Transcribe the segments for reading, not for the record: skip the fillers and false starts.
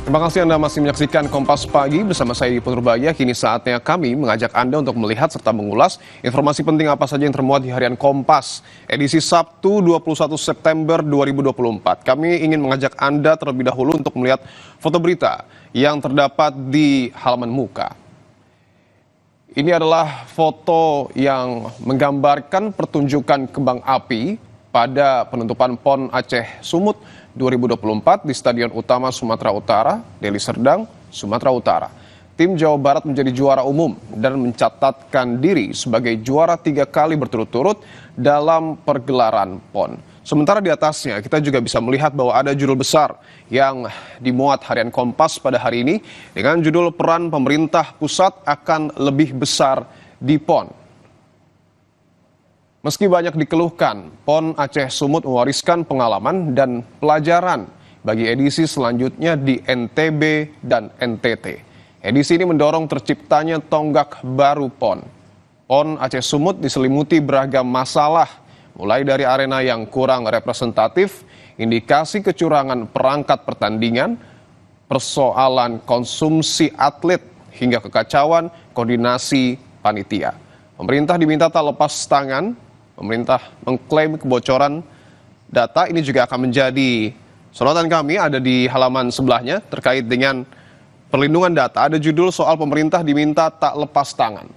Terima kasih Anda masih menyaksikan Kompas Pagi bersama saya di Purbaya. Kini saatnya kami mengajak Anda untuk melihat serta mengulas informasi penting apa saja yang termuat di harian Kompas edisi Sabtu 21 September 2024. Kami ingin mengajak Anda terlebih dahulu untuk melihat foto berita yang terdapat di halaman muka. Ini adalah foto yang menggambarkan pertunjukan kembang api pada penutupan PON Aceh Sumut 2024 di Stadion Utama Sumatera Utara, Deli Serdang, Sumatera Utara. Tim Jawa Barat menjadi juara umum dan mencatatkan diri sebagai juara 3 kali berturut-turut dalam pergelaran PON. Sementara di atasnya kita juga bisa melihat bahwa ada judul besar yang dimuat harian Kompas pada hari ini dengan judul peran pemerintah pusat akan lebih besar di PON. Meski banyak dikeluhkan, PON Aceh Sumut mewariskan pengalaman dan pelajaran bagi edisi selanjutnya di NTB dan NTT. Edisi ini mendorong terciptanya tonggak baru PON. PON Aceh Sumut diselimuti beragam masalah, mulai dari arena yang kurang representatif, indikasi kecurangan perangkat pertandingan, persoalan konsumsi atlet, hingga kekacauan koordinasi panitia. Pemerintah diminta tak lepas tangan. Pemerintah mengklaim kebocoran data ini juga akan menjadi sorotan kami, ada di halaman sebelahnya terkait dengan perlindungan data. Ada judul soal pemerintah diminta tak lepas tangan.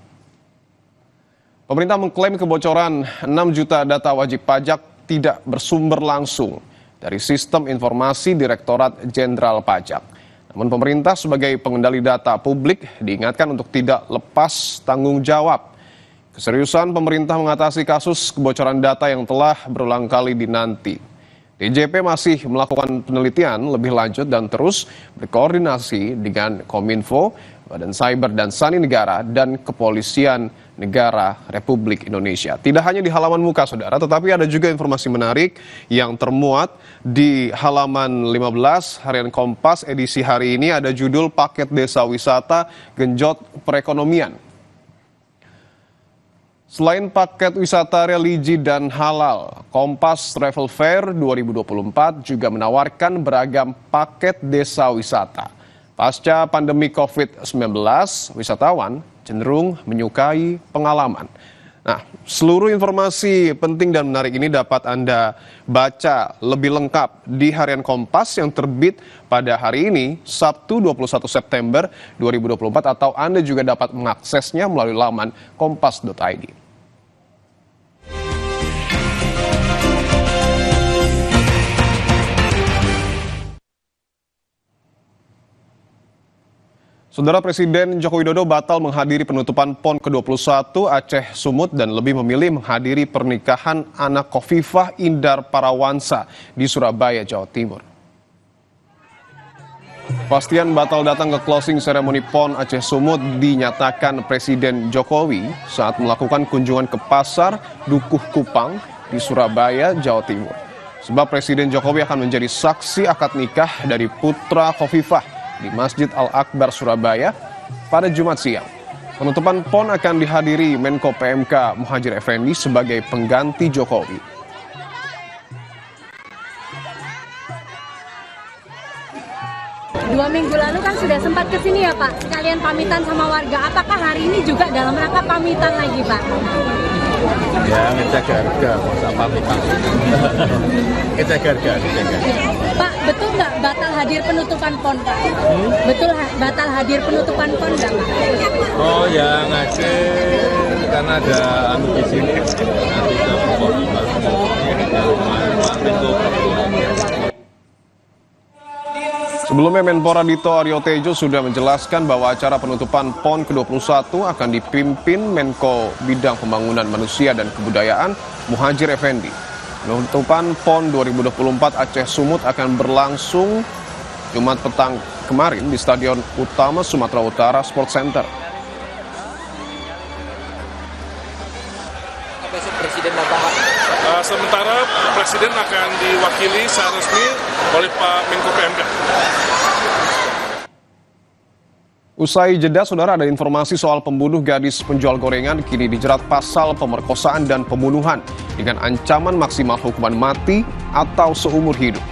Pemerintah mengklaim kebocoran 6 juta data wajib pajak tidak bersumber langsung dari Sistem Informasi Direktorat Jenderal Pajak. Namun pemerintah sebagai pengendali data publik diingatkan untuk tidak lepas tanggung jawab. Keseriusan pemerintah mengatasi kasus kebocoran data yang telah berulang kali dinanti. DJP masih melakukan penelitian lebih lanjut dan terus berkoordinasi dengan Kominfo, Badan Cyber dan Sandi Negara, dan Kepolisian Negara Republik Indonesia. Tidak hanya di halaman muka, saudara, tetapi ada juga informasi menarik yang termuat di halaman 15 harian Kompas edisi hari ini. Ada judul Paket Desa Wisata Genjot Perekonomian. Selain paket wisata religi dan halal, Kompas Travel Fair 2024 juga menawarkan beragam paket desa wisata. Pasca pandemi COVID-19, wisatawan cenderung menyukai pengalaman. Nah, seluruh informasi penting dan menarik ini dapat Anda baca lebih lengkap di harian Kompas yang terbit pada hari ini, Sabtu 21 September 2024, atau Anda juga dapat mengaksesnya melalui laman kompas.id. Saudara, Presiden Joko Widodo batal menghadiri penutupan PON ke-21 Aceh Sumut dan lebih memilih menghadiri pernikahan anak Khofifah Indar Parawansa di Surabaya, Jawa Timur. Kepastian batal datang ke closing ceremony PON Aceh Sumut dinyatakan Presiden Jokowi saat melakukan kunjungan ke pasar Dukuh Kupang di Surabaya, Jawa Timur. Sebab Presiden Jokowi akan menjadi saksi akad nikah dari putra Khofifah di Masjid Al-Akbar Surabaya pada Jumat siang. Penutupan PON akan dihadiri Menko PMK Muhadjir Effendi sebagai pengganti Jokowi. Dua minggu lalu kan sudah sempat kesini ya Pak, sekalian pamitan sama warga. Apakah hari ini juga dalam rangka pamitan lagi Pak? Ya, ngecek harga, masa pamitan. Ngecek harga, Pak, betul nggak batal hadir penutupan PON Pak? Betul batal hadir penutupan PON nggak Pak? Oh ya, ngecek karena ada di sini. Nanti kita Sebelumnya Menpora Dito Aryo Tejo sudah menjelaskan bahwa acara penutupan PON ke-21 akan dipimpin Menko Bidang Pembangunan Manusia dan Kebudayaan Muhadjir Effendi. Penutupan PON 2024 Aceh Sumut akan berlangsung Jumat petang kemarin di Stadion Utama Sumatera Utara Sports Center. Sementara Presiden akan diwakili secara resmi oleh Pak Menko PMK. Usai jeda, saudara, ada informasi soal pembunuh gadis penjual gorengan kini dijerat pasal pemerkosaan dan pembunuhan dengan ancaman maksimal hukuman mati atau seumur hidup.